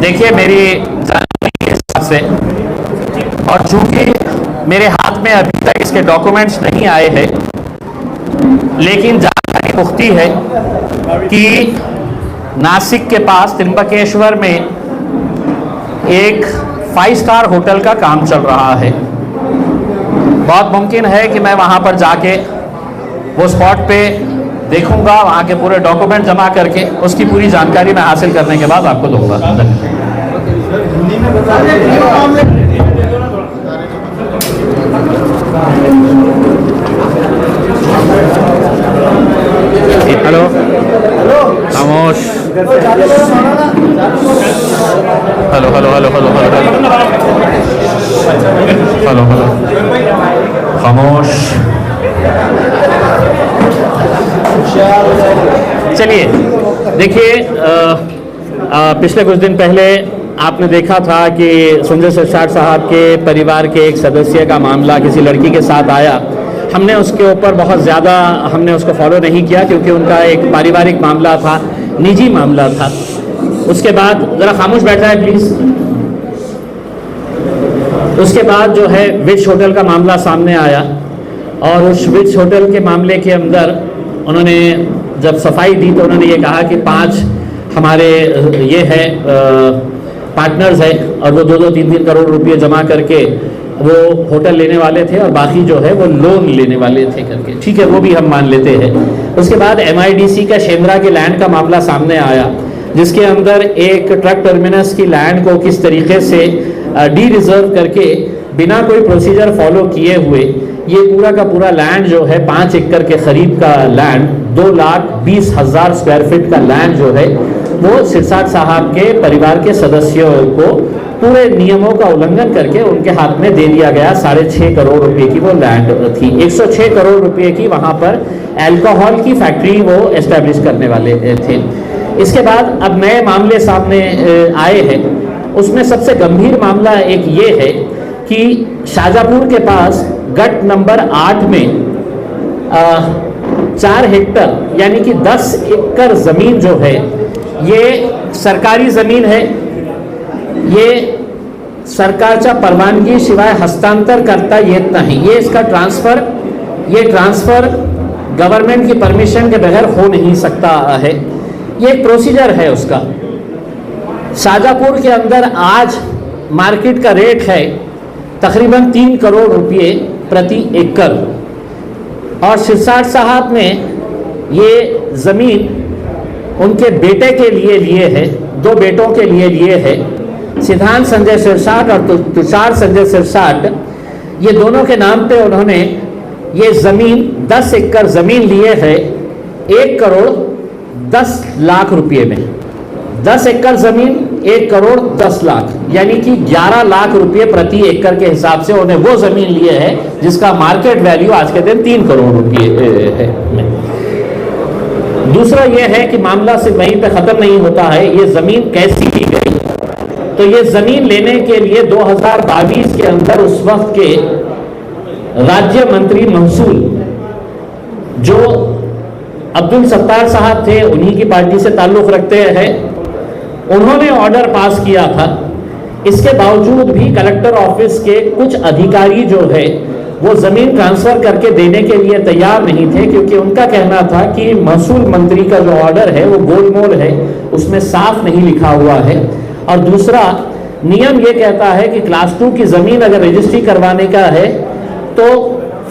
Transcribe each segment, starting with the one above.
देखिए मेरी जानकारी के हिसाब से, और चूंकि मेरे हाथ में अभी तक इसके डॉक्यूमेंट्स नहीं आए हैं, लेकिन जानकारी पुख्ती है कि नासिक के पास त्र्यंबकेश्वर में एक 5 स्टार होटल का काम चल रहा है। बहुत मुमकिन है कि मैं वहाँ पर जाके वो स्पॉट पे देखूंगा, वहाँ के पूरे डॉक्यूमेंट जमा करके उसकी पूरी जानकारी मैं हासिल करने के बाद आपको दूंगा। हेलो, खामोश। Hello hello hello hello hello hello hello, खामोश। चलिए देखिए, पिछले कुछ दिन पहले आपने देखा था कि संजय सिरसाट साहब के परिवार के एक सदस्य का मामला किसी लड़की के साथ आया। हमने उसके ऊपर बहुत ज़्यादा हमने उसको फॉलो नहीं किया, क्योंकि उनका एक पारिवारिक मामला था, निजी मामला था। उसके बाद ज़रा खामोश बैठा है प्लीज़। उसके बाद जो है विच होटल का मामला सामने आया, और उस विच होटल के मामले के अंदर उन्होंने जब सफाई दी तो उन्होंने ये कहा कि 5 हमारे ये है पार्टनर्स है, और वो 2-3 करोड़ रुपए जमा करके वो होटल लेने वाले थे, और बाकी जो है वो लोन लेने वाले थे करके। ठीक है, वो भी हम मान लेते हैं। उसके बाद MIDC का शेंद्रा के लैंड का मामला सामने आया, जिसके अंदर एक ट्रक टर्मिनस की लैंड को किस तरीके से डी रिजर्व करके बिना कोई प्रोसीजर फॉलो किए हुए ये पूरा का पूरा लैंड जो है 5 एकड़ के करीब का लैंड, 2,20,000 स्क्वायर फीट का लैंड जो है वो सिरसाट साहब के परिवार के सदस्यों को पूरे नियमों का उल्लंघन करके उनके हाथ में दे दिया गया। 6.5 करोड़ रुपए की वो लैंड थी। 106 करोड़ रुपए की वहां पर अल्कोहल की फैक्ट्री वो एस्टेब्लिश करने वाले थे। इसके बाद अब नए मामले सामने आए हैं। उसमें सबसे गंभीर मामला एक ये है कि शाहजहाँपुर के पास गट नंबर 8 में 4 हेक्टर यानी कि 10 एकड़ जमीन जो है ये सरकारी जमीन है। ये सरकारच्या परवानगी शिवाय हस्तांतर करता येत नाही। ये इसका ट्रांसफर गवर्नमेंट की परमिशन के बगैर हो नहीं सकता है। ये एक प्रोसीजर है उसका। शाहजहाँपुर के अंदर आज मार्केट का रेट है तकरीबन 3 करोड़ रुपए प्रति एकड़, और सिरसाट साहब ने ये ज़मीन उनके बेटे के लिए है, 2 बेटों के लिए है। सिद्धांत संजय सिरसाट और तुषार संजय सिरसाट, ये दोनों के नाम पे उन्होंने ये ज़मीन 10 एकड़ ज़मीन लिए है 1 करोड़ 10 लाख रुपये में। 10 एकड़ ज़मीन 1 करोड़ 10 लाख यानी कि 11 लाख रुपये प्रति एकड़ के हिसाब से उन्हें वो ज़मीन लिए है जिसका मार्केट वैल्यू आज के दिन 3 करोड़ रुपये है। दूसरा ये है कि मामला सिर्फ वहीं पे ख़त्म नहीं होता है। ये ज़मीन कैसी ली गई, तो ये ज़मीन लेने के लिए 2022 के अंदर उस वक्त के राज्य मंत्री महसूल जो अब्दुल सत्तार साहब थे, उन्हीं की पार्टी से ताल्लुक़ रखते हैं, उन्होंने ऑर्डर पास किया था। इसके बावजूद भी कलेक्टर ऑफिस के कुछ अधिकारी जो है वो ज़मीन ट्रांसफ़र करके देने के लिए तैयार नहीं थे, क्योंकि उनका कहना था कि महसूल मंत्री का जो ऑर्डर है वो गोलमोल है, उसमें साफ नहीं लिखा हुआ है। और दूसरा नियम ये कहता है कि क्लास 2 की ज़मीन अगर रजिस्ट्री करवाने का है तो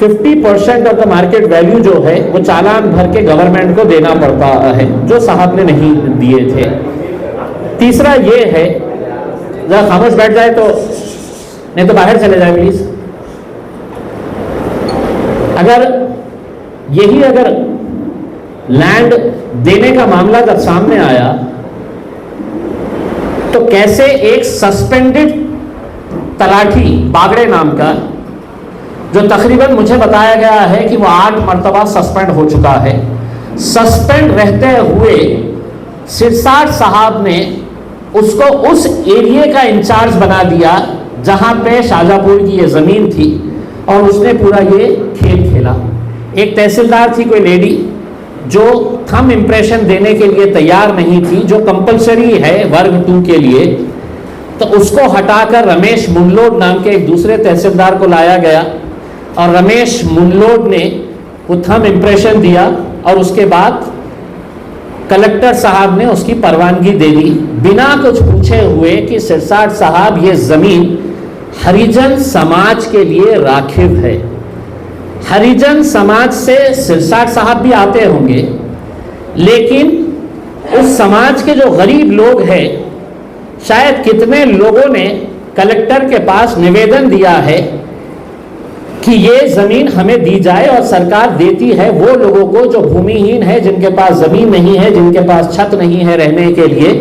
50% ऑफ द मार्केट वैल्यू जो है वो चालान भर के गवर्नमेंट को देना पड़ता है, जो साहब ने नहीं दिए थे। तीसरा ये है, जरा खामोश बैठ जाए तो, नहीं तो बाहर चले जाए प्लीज। अगर लैंड देने का मामला जब सामने आया तो कैसे एक सस्पेंडेड तलाठी बागड़े नाम का, जो तकरीबन मुझे बताया गया है कि वो 8 मरतबा सस्पेंड हो चुका है, सस्पेंड रहते हुए सिरसाट साहब ने उसको उस एरिया का इंचार्ज बना दिया जहां पे शाहजहाँपुर की ये ज़मीन थी, और उसने पूरा ये खेल खेला। एक तहसीलदार थी कोई लेडी, जो थंब इम्प्रेशन देने के लिए तैयार नहीं थी, जो कंपलसरी है वर्ग 2 के लिए, तो उसको हटाकर रमेश मुंडलोड नाम के एक दूसरे तहसीलदार को लाया गया और रमेश मुंडलोड ने वो थंब इम्प्रेशन दिया और उसके बाद कलेक्टर साहब ने उसकी परवानगी दे दी बिना कुछ पूछे हुए कि सिरसाट साहब ये जमीन हरिजन समाज के लिए राखिव है। हरिजन समाज से सिरसाट साहब भी आते होंगे, लेकिन उस समाज के जो गरीब लोग हैं, शायद कितने लोगों ने कलेक्टर के पास निवेदन दिया है कि ये जमीन हमें दी जाए, और सरकार देती है वो लोगों को जो भूमिहीन है, जिनके पास जमीन नहीं है, जिनके पास छत नहीं है रहने के लिए,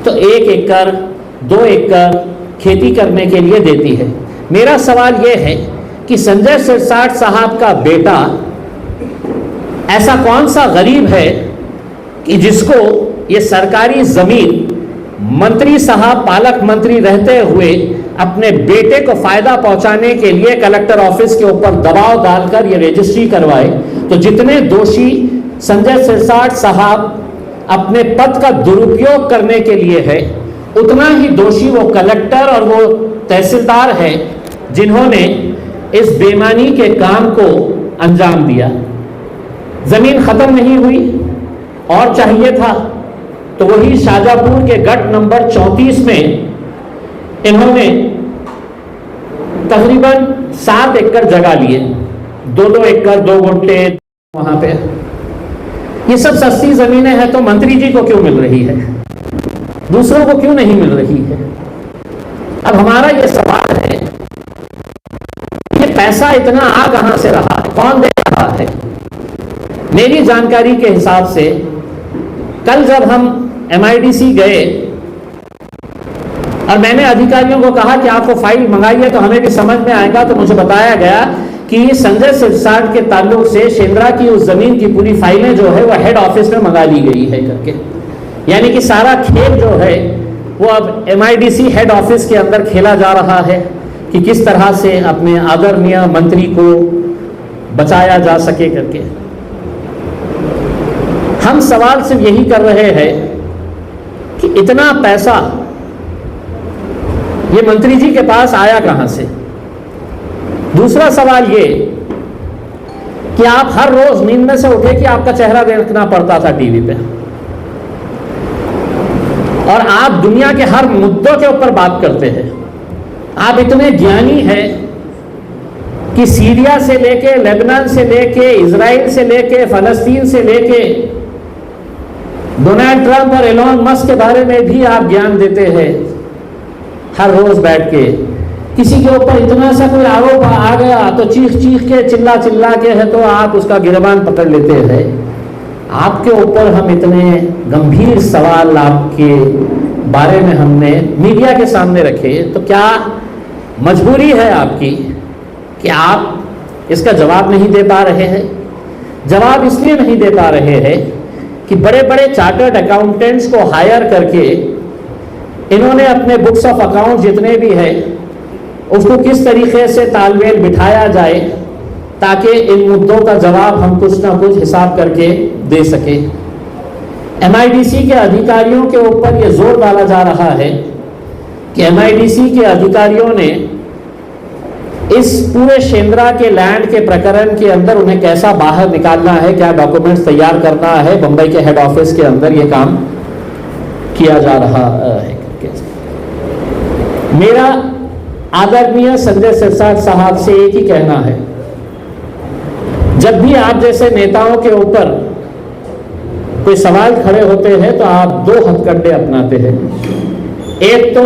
तो 1 एकड़ 2 एकड़ खेती करने के लिए देती है। मेरा सवाल ये है कि संजय सिरसाट साहब का बेटा ऐसा कौन सा गरीब है कि जिसको ये सरकारी जमीन मंत्री साहब पालक मंत्री रहते हुए अपने बेटे को फायदा पहुंचाने के लिए कलेक्टर ऑफिस के ऊपर दबाव डालकर ये रजिस्ट्री करवाए। तो जितने दोषी संजय सिरसाट साहब अपने पद का दुरुपयोग करने के लिए है, उतना ही दोषी वो कलेक्टर और वो तहसीलदार है जिन्होंने इस बेईमानी के काम को अंजाम दिया। जमीन खत्म नहीं हुई और चाहिए था, तो वही शाजापुर के गट नंबर 34 में इन्होंने तकरीबन 7 एकड़ जगह लिए, 2-2 एकड़ 2 गुंठे वहां पे। ये सब सस्ती जमीनें हैं, तो मंत्री जी को क्यों मिल रही है, दूसरों को क्यों नहीं मिल रही है? अब हमारा ये सवाल है, ये पैसा इतना आ कहां से रहा है, कौन दे रहा है? मेरी जानकारी के हिसाब से कल जब हम MIDC गए और मैंने अधिकारियों को कहा कि आपको फाइल मंगाइए तो हमें भी समझ में आएगा, तो मुझे बताया गया कि संजय सिरसाट के ताल्लुक से शेंद्रा की उस जमीन की पूरी फाइलें जो है वह हेड ऑफिस में मंगा ली गई है करके, यानी कि सारा खेल जो है वो अब MIDC हेड ऑफिस के अंदर खेला जा रहा है कि किस तरह से अपने आदरणीय मंत्री को बचाया जा सके करके। हम सवाल सिर्फ यही कर रहे हैं कि इतना पैसा ये मंत्री जी के पास आया कहां से? दूसरा सवाल ये कि आप हर रोज नींद में से उठे कि आपका चेहरा देखना पड़ता था टीवी पे, और आप दुनिया के हर मुद्दों के ऊपर बात करते हैं। आप इतने ज्ञानी हैं कि सीरिया से लेके, लेबनान से लेके, इजराइल से लेके, फलस्तीन से लेके, डोनाल्ड ट्रंप और एलोन मस्क के बारे में भी आप ज्ञान देते हैं हर रोज बैठ के। किसी के ऊपर इतना सा कोई आरोप आ गया तो चीख चीख के चिल्ला चिल्ला के है तो आप उसका गिरबान पकड़ लेते हैं। आपके ऊपर हम इतने गंभीर सवाल आपके बारे में हमने मीडिया के सामने रखे, तो क्या मजबूरी है आपकी कि आप इसका जवाब नहीं दे पा रहे हैं? जवाब इसलिए नहीं दे पा रहे हैं कि बड़े बड़े चार्टर्ड अकाउंटेंट्स को हायर करके इन्होंने अपने बुक्स ऑफ अकाउंट जितने भी है उसको किस तरीके से तालमेल बिठाया जाए ताकि इन मुद्दों का जवाब हम कुछ ना कुछ हिसाब करके दे सके। MIDC के अधिकारियों के ऊपर ये जोर डाला जा रहा है कि MIDC के अधिकारियों ने इस पूरे शेंद्रा के लैंड के प्रकरण के अंदर उन्हें कैसा बाहर निकालना है, क्या डॉक्यूमेंट्स तैयार करना है। बंबई के हेड ऑफिस के अंदर ये काम किया जा रहा है। मेरा आदरणीय संजय सिरसाट साहब से एक ही कहना है, जब भी आप जैसे नेताओं के ऊपर कोई सवाल खड़े होते हैं तो आप 2 हथकंडे अपनाते हैं। एक तो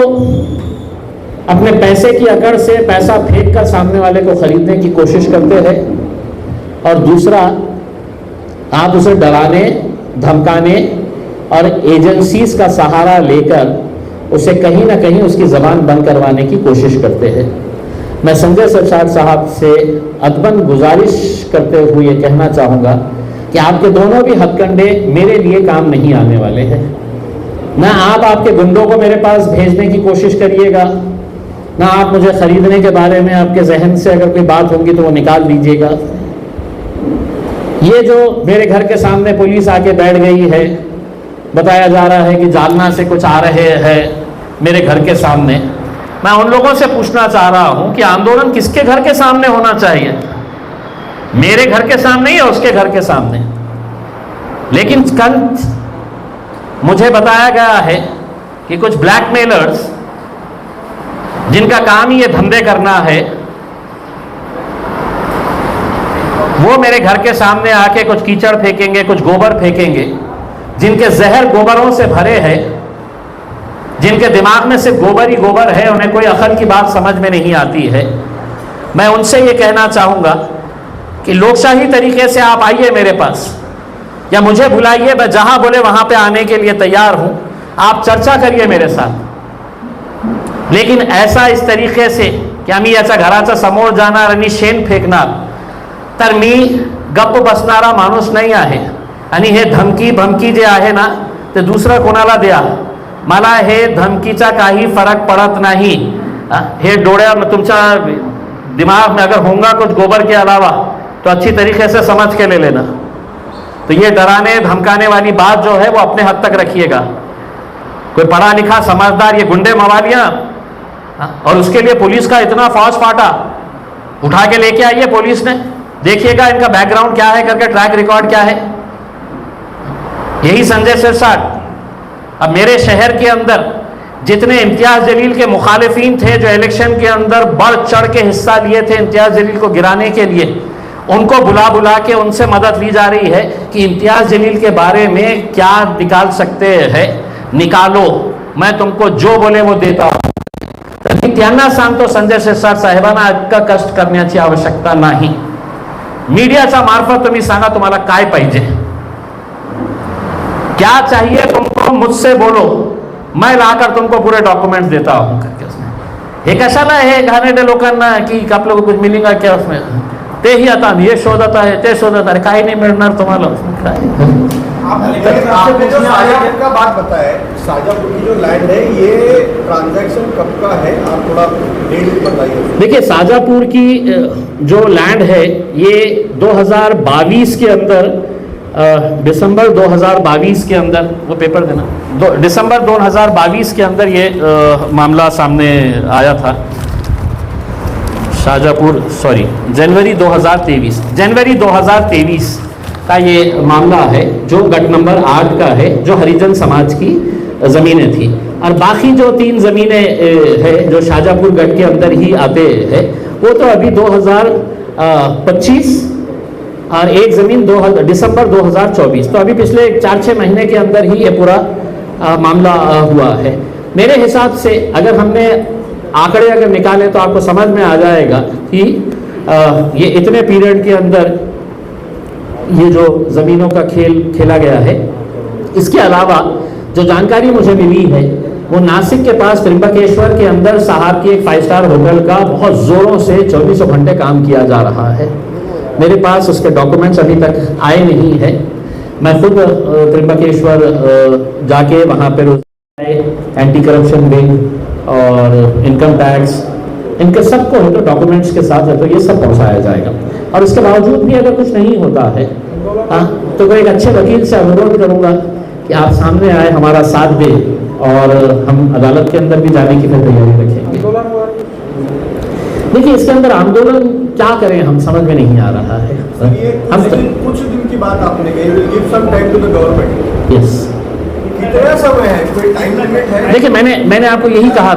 अपने पैसे की अकड़ से पैसा फेंक कर सामने वाले को खरीदने की कोशिश करते हैं, और दूसरा आप उसे डराने, धमकाने और एजेंसीज का सहारा लेकर उसे कहीं ना कहीं उसकी जबान बंद करवाने की कोशिश करते हैं। मैं संजय सिरसाट साहब से अदबन गुजारिश करते हुए ये कहना चाहूँगा कि आपके दोनों भी हथकंडे मेरे लिए काम नहीं आने वाले हैं। ना आप आपके गुंडों को मेरे पास भेजने की कोशिश करिएगा, ना आप मुझे खरीदने के बारे में आपके जहन से अगर कोई बात होगी तो वो निकाल दीजिएगा। ये जो मेरे घर के सामने पुलिस आके बैठ गई है, बताया जा रहा है कि जालना से कुछ आ रहे हैं मेरे घर के सामने। मैं उन लोगों से पूछना चाह रहा हूं कि आंदोलन किसके घर के सामने होना चाहिए, मेरे घर के सामने या उसके घर के सामने? लेकिन कल मुझे बताया गया है कि कुछ ब्लैकमेलर्स जिनका काम ही ये धंधे करना है, वो मेरे घर के सामने आके कुछ कीचड़ फेंकेंगे, कुछ गोबर फेंकेंगे, जिनके जहर गोबरों से भरे हैं, जिनके दिमाग में सिर्फ गोबर ही गोबर है, उन्हें कोई अकल की बात समझ में नहीं आती है। मैं उनसे ये कहना चाहूँगा कि लोकशाही तरीके से आप आइए मेरे पास, या मुझे बुलाइए, मैं जहाँ बोले वहाँ पे आने के लिए तैयार हूँ। आप चर्चा करिए मेरे साथ, लेकिन ऐसा इस तरीके से कि आम्ही याचा घराचा समोर जाणार आणि शेण फेकणार, तर मी गप्प बसणारा माणूस नाही आहे। आणि हे धमकी भमकी जे आहे ना, ते दुसरं कोणाला द्या, मला हे धमकीचा काही फरक पड़त नहीं। हे डोळ्या तुमच्या दिमाग में अगर होगा कुछ गोबर के अलावा तो अच्छी तरीके से समझ के ले लेना। तो ये डराने धमकाने वाली बात जो है वो अपने हद तक रखिएगा। कोई पढ़ा लिखा समझदार ये गुंडे मवालियां, और उसके लिए पुलिस का इतना फौज फाटा, उठा के लेके आइए पुलिस ने, देखिएगा इनका बैकग्राउंड क्या है करके, ट्रैक रिकॉर्ड क्या है। यही संजय सिरसाट। अब मेरे शहर के अंदर जितने इम्तियाज जलील के मुखालिफिन थे, जो इलेक्शन के अंदर बढ़ चढ़ के हिस्सा लिए थे इम्तियाज जलील को गिराने के लिए, उनको बुला बुला के उनसे मदद ली जा रही है कि इम्तियाज जलील के बारे में क्या निकाल सकते हैं, निकालो, मैं तुमको जो बोले वो देता हूं। तर मी त्यांना सांगतो, संजय सिरसाट साहेबांना इतका कष्ट करण्याची आवश्यकता नाही। मीडियाचा मार्फत तुम्ही सांगा तुम्हाला काय पाहिजे, क्या चाहिए तुमको, मुझसे बोलो, मैं लाकर तुमको पूरे डॉक्यूमेंट्स देता हूं करके। उसमें हे कशाला हे घाणेरड्या लोकांना की आप लोगों को कुछ मिलेगा क्या उसमें, ते ही आता ये शोधत आहे, ते शोधत आहे, काही नहीं मिळणार तुम्हाला उसमें काय। आपने जो शाजापुर का बात बताया, शाजापुर की जो लैंड है ये ट्रांजैक्शन कब का है, आप थोड़ा डेट बताइए। देखिए, शाजापुर की जो लैंड है ये 2022 के अंदर, दिसंबर 2022 के अंदर, वो पेपर देना, दिसंबर 2022 के अंदर ये मामला सामने आया था। शाजापुर, सॉरी, जनवरी 2023 का ये मामला है, जो गट नंबर 8 का है, जो हरिजन समाज की ज़मीनें थी। और बाकी जो 3 ज़मीनें हैं जो शाजापुर गट के अंदर ही आते हैं, वो तो अभी 2025 और एक ज़मीन दिसंबर 2024, तो अभी पिछले 4-6 महीने के अंदर ही ये पूरा मामला हुआ है। मेरे हिसाब से अगर हमने आंकड़े अगर निकाले तो आपको समझ में आ जाएगा कि ये इतने पीरियड के अंदर ये जो ज़मीनों का खेल खेला गया है। इसके अलावा जो जानकारी मुझे मिली है वो नासिक के पास त्रिंबकेश्वर के अंदर साहब की एक 5 स्टार होटल का बहुत ज़ोरों से 24 घंटे काम किया जा रहा है। मेरे पास उसके डॉक्यूमेंट्स अभी तक आए नहीं है। मैं खुद त्रिंबकेश्वर जाके वहाँ पर एंटी करप्शन विंग और इनकम टैक्स, इनके सबको है तो डॉक्यूमेंट्स के साथ है तो ये सब पहुँचाया जाएगा। और इसके बावजूद भी अगर कुछ नहीं होता है तो कोई एक अच्छे वकील से अनुरोध करूँगा कि आप सामने आए, हमारा साथ दें, और हम अदालत के अंदर भी जाने की फिर तैयारी रखेंगे। देखिए, इसके अंदर आंदोलन क्या करें हम समझ में नहीं आ रहा है। हम कुछ दिन की बात आपने कही, will give some time to the government. Yes, कितना समय है, कोई टाइम लिमिट है? देखिए, मैंने आपको यही कहा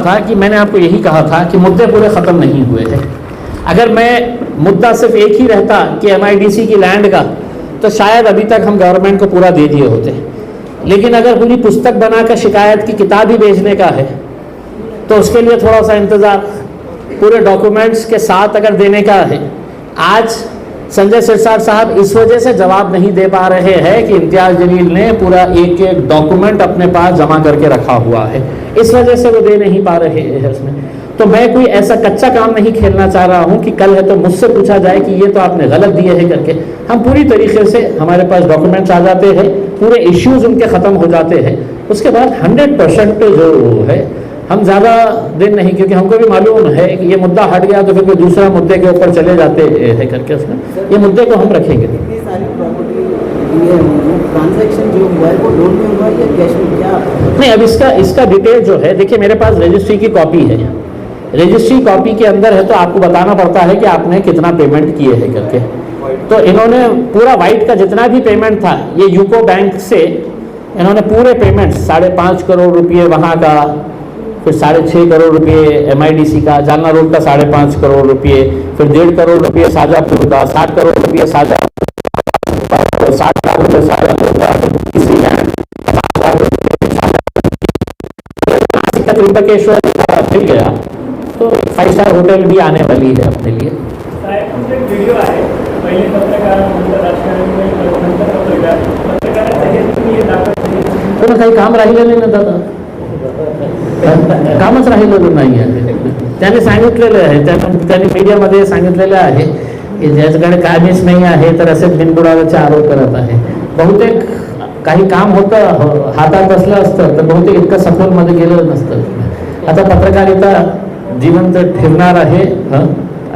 था कि मुद्दे पूरे ख़त्म नहीं हुए हैं। अगर मैं मुद्दा सिर्फ एक ही रहता कि MIDC की लैंड का, तो शायद अभी तक हम गवर्नमेंट को पूरा दे दिए होते। लेकिन अगर पूरी पुस्तक बनाकर शिकायत की किताब ही भेजने का है तो उसके लिए थोड़ा सा इंतज़ार, पूरे डॉक्यूमेंट्स के साथ अगर देने का है। आज संजय सिरसाट साहब इस वजह से जवाब नहीं दे पा रहे हैं कि इम्तियाज जलील ने पूरा एक एक डॉक्यूमेंट अपने पास जमा करके रखा हुआ है, इस वजह से वो दे नहीं पा रहे हैं उसमें। तो मैं कोई ऐसा कच्चा काम नहीं खेलना चाह रहा हूं कि कल है तो मुझसे पूछा जाए कि ये तो आपने गलत दिए हैं करके। हम पूरी तरीके से, हमारे पास डॉक्यूमेंट्स आ जाते हैं, पूरे इश्यूज उनके ख़त्म हो जाते हैं, उसके बाद 100% जो है हम ज़्यादा दिन नहीं, क्योंकि हमको भी मालूम है कि ये मुद्दा हट गया तो फिर कोई दूसरा मुद्दे के ऊपर चले जाते हैं करके उसमें ये मुद्दे को हम रखेंगे। इतनी सारी प्रॉपर्टी ट्रांजैक्शन जो हुआ है वो लोन में हुआ है या कैश में, क्या? नहीं, अब इसका डिटेल जो है, देखिए मेरे पास रजिस्ट्री की कॉपी है, रजिस्ट्री कॉपी के अंदर है तो आपको बताना पड़ता है कि आपने कितना पेमेंट किए हैं करके। तो इन्होंने पूरा वाइट का जितना भी पेमेंट था ये यूको बैंक से इन्होंने पूरे पेमेंट 5.5 करोड़ रुपये वहाँ का, फिर 6.5 करोड़ रुपये MIDC का, जालना रोड का 5.5 करोड़ रुपये, फिर 1.5 करोड़ रुपये शाहजहाँपुर का, 60 करोड़ रुपये शाहजहाँपुर, 60 लाख रुपये शाहजहाँपुर का, किसी त्रिंबकेश्वर मिल गया तो 5 स्टार होटल भी आने वाली है अपने लिए। वीडियो आहे पहिले पत्रकार राजकारण पण काही काम राहिलं नाही ना दादा, कामच राहिलेलं नाही आहे। त्याने सांगितलेलं आहे, त्यांनी मीडियामध्ये सांगितलेलं आहे की ज्याच्याकडे कामच नाही आहे तर असे बिनबुडावाचे आरोप करत आहे। बहुतेक काही काम होतं हातात असलं असतं तर बहुतेक इतकं सखोलमध्ये गेलं नसतं। आता पत्रकारिता जिवंत ठेवणार आहे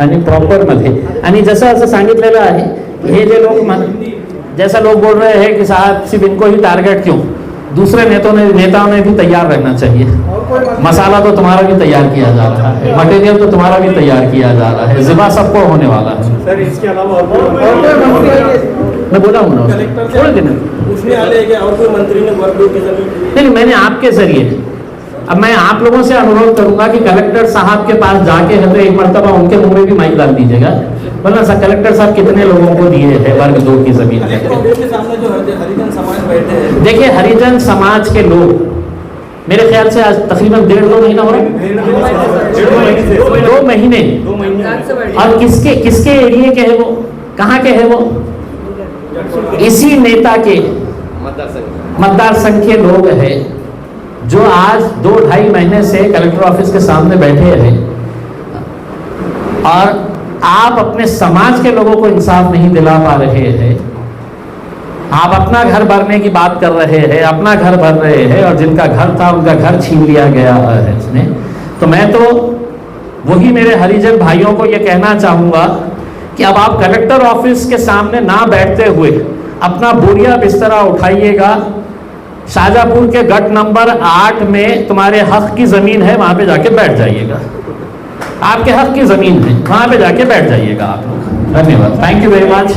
आणि प्रॉपरमध्ये, आणि जसं असं सांगितलेलं आहे हे जे लोग जैसा लोग बोल रहे हैं कि साहब सिर्फ इनको ही टारगेट क्यों, दूसरे नेताओं ने भी तैयार रहना चाहिए। मसाला तो तुम्हारा भी तैयार किया जा रहा है, मटेरियल तो तुम्हारा भी तैयार किया जा रहा है, ज़िबा सबको होने वाला है। सर इसके अलावा मैं बोला हूँ ना थोड़े दिन और कोई मंत्री ने वर्क की जमीन नहीं, मैंने आपके जरिए, अब मैं आप लोगों से अनुरोध करूंगा कि कलेक्टर साहब के पास जाके है तो एक मरतबा उनके मुंह में भी माइक डाल दीजिएगा, वरना सर कलेक्टर साहब कितने लोगों को दिए हैं वर्ग 2 की जमीन। के सामने जो हरिजन समाज बैठे हैं, देखिए हरिजन समाज के लोग मेरे ख्याल से आज तकरीबन 1.5-2 महीना हो रहा है, 2 महीने, और किसके एरिया के है वो, कहाँ के है वो, इसी नेता के मतदार संघ के लोग हैं जो आज 2-2.5 महीने से कलेक्टर ऑफिस के सामने बैठे हैं और आप अपने समाज के लोगों को इंसाफ नहीं दिला पा रहे हैं। आप अपना घर भरने की बात कर रहे हैं, अपना घर भर रहे हैं, और जिनका घर था उनका घर छीन लिया गया है इसने। तो मैं तो वही मेरे हरिजन भाइयों को ये कहना चाहूँगा कि अब आप कलेक्टर ऑफिस के सामने ना बैठते हुए अपना बोरिया बिस्तरा उठाइएगा, शाहजहाँपुर के गट नंबर 8 में तुम्हारे हक की ज़मीन है, वहाँ पे जाके बैठ जाइएगा। आपके हक की ज़मीन है, वहाँ पे जाके बैठ जाइएगा आप लोग। धन्यवाद, थैंक यू वेरी मच।